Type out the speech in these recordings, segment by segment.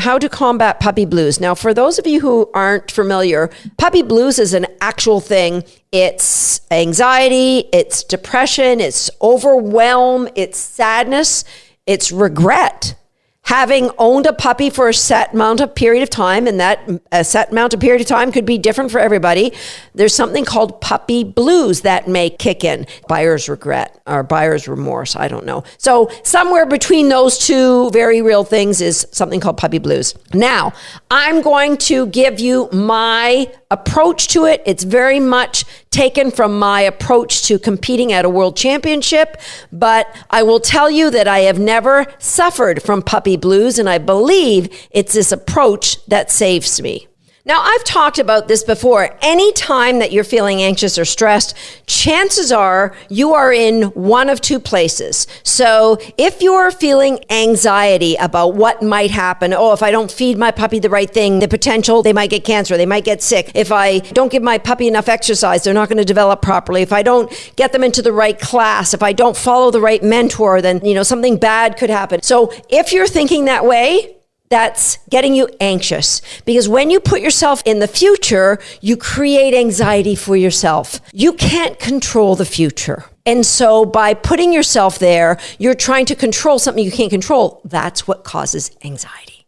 how to combat puppy blues. Now, for those of you who aren't familiar, puppy blues is an actual thing. It's anxiety, it's depression, it's overwhelm, it's sadness, it's regret. Having owned a puppy for a set amount of period of time, and that a set amount of period of time could be different for everybody, there's something called puppy blues that may kick in. Buyer's regret or buyer's remorse, I don't know. So somewhere between those two very real things is something called puppy blues. Now, I'm going to give you my approach to it. It's very much taken from my approach to competing at a world championship, but I will tell you that I have never suffered from puppy blues, and I believe it's this approach that saves me. Now, I've talked about this before. Anytime that you're feeling anxious or stressed, chances are you are in one of two places. So if you're feeling anxiety about what might happen, if I don't feed my puppy the right thing, the potential they might get cancer, they might get sick. If I don't give my puppy enough exercise, they're not going to develop properly. If I don't get them into the right class, if I don't follow the right mentor, then, something bad could happen. So if you're thinking that way, that's getting you anxious, because when you put yourself in the future, you create anxiety for yourself. You can't control the future. And so by putting yourself there, you're trying to control something you can't control. That's what causes anxiety.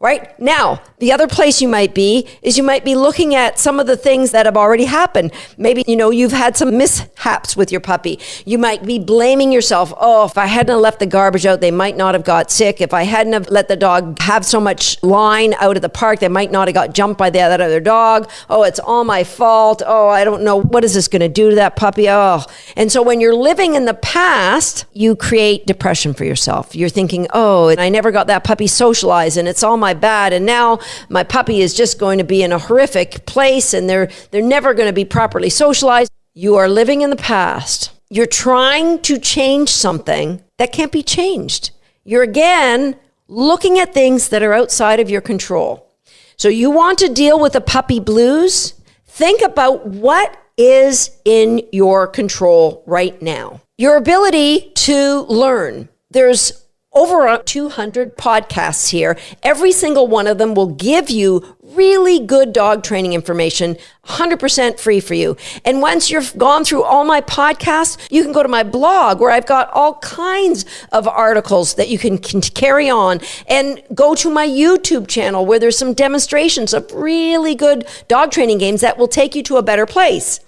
Right? Now, the other place you might be is you might be looking at some of the things that have already happened. Maybe, you've had some mishaps with your puppy. You might be blaming yourself. If I hadn't have left the garbage out, they might not have got sick. If I hadn't have let the dog have so much line out of the park, they might not have got jumped by that other dog. It's all my fault. I don't know. What is this going to do to that puppy? And so when you're living in the past, you create depression for yourself. You're thinking, I never got that puppy socialized, and it's all my bad, and now my puppy is just going to be in a horrific place, and they're never going to be properly socialized. You are living in the past. You're trying to change something that can't be changed. You're again looking at things that are outside of your control. So you want to deal with the puppy blues? Think about what is in your control right now. Your ability to learn. There's over 200 podcasts here. Every single one of them will give you really good dog training information, 100% free for you. And once you've gone through all my podcasts, you can go to my blog where I've got all kinds of articles that you can carry on, and go to my YouTube channel where there's some demonstrations of really good dog training games that will take you to a better place.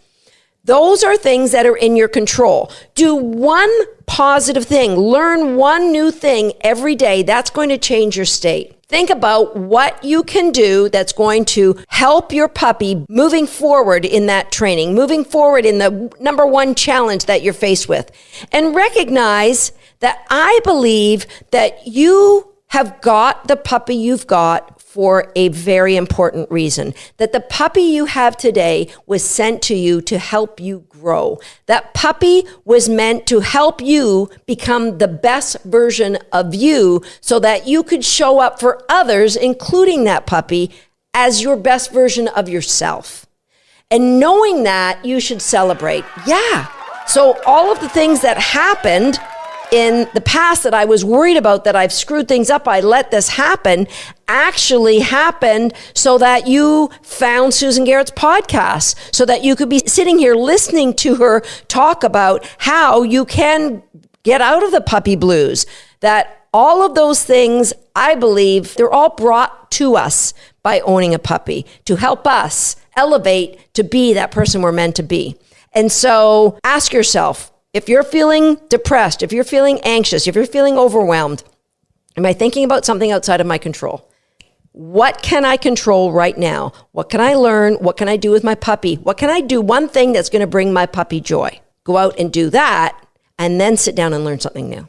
Those are things that are in your control. Do one positive thing. Learn one new thing every day. That's going to change your state. Think about what you can do that's going to help your puppy moving forward in that training, moving forward in the number one challenge that you're faced with. And recognize that I believe that you have got the puppy you've got for a very important reason. That the puppy you have today was sent to you to help you grow. That puppy was meant to help you become the best version of you so that you could show up for others, including that puppy, as your best version of yourself. And knowing that, you should celebrate. Yeah. So all of the things that happened in the past that I was worried about, that I've screwed things up, I let this happen, actually happened so that you found Susan Garrett's podcast, so that you could be sitting here listening to her talk about how you can get out of the puppy blues. That all of those things, I believe, they're all brought to us by owning a puppy to help us elevate to be that person we're meant to be. And so ask yourself, if you're feeling depressed, if you're feeling anxious, if you're feeling overwhelmed, am I thinking about something outside of my control? What can I control right now? What can I learn? What can I do with my puppy? What can I do? One thing that's going to bring my puppy joy. Go out and do that, and then sit down and learn something new.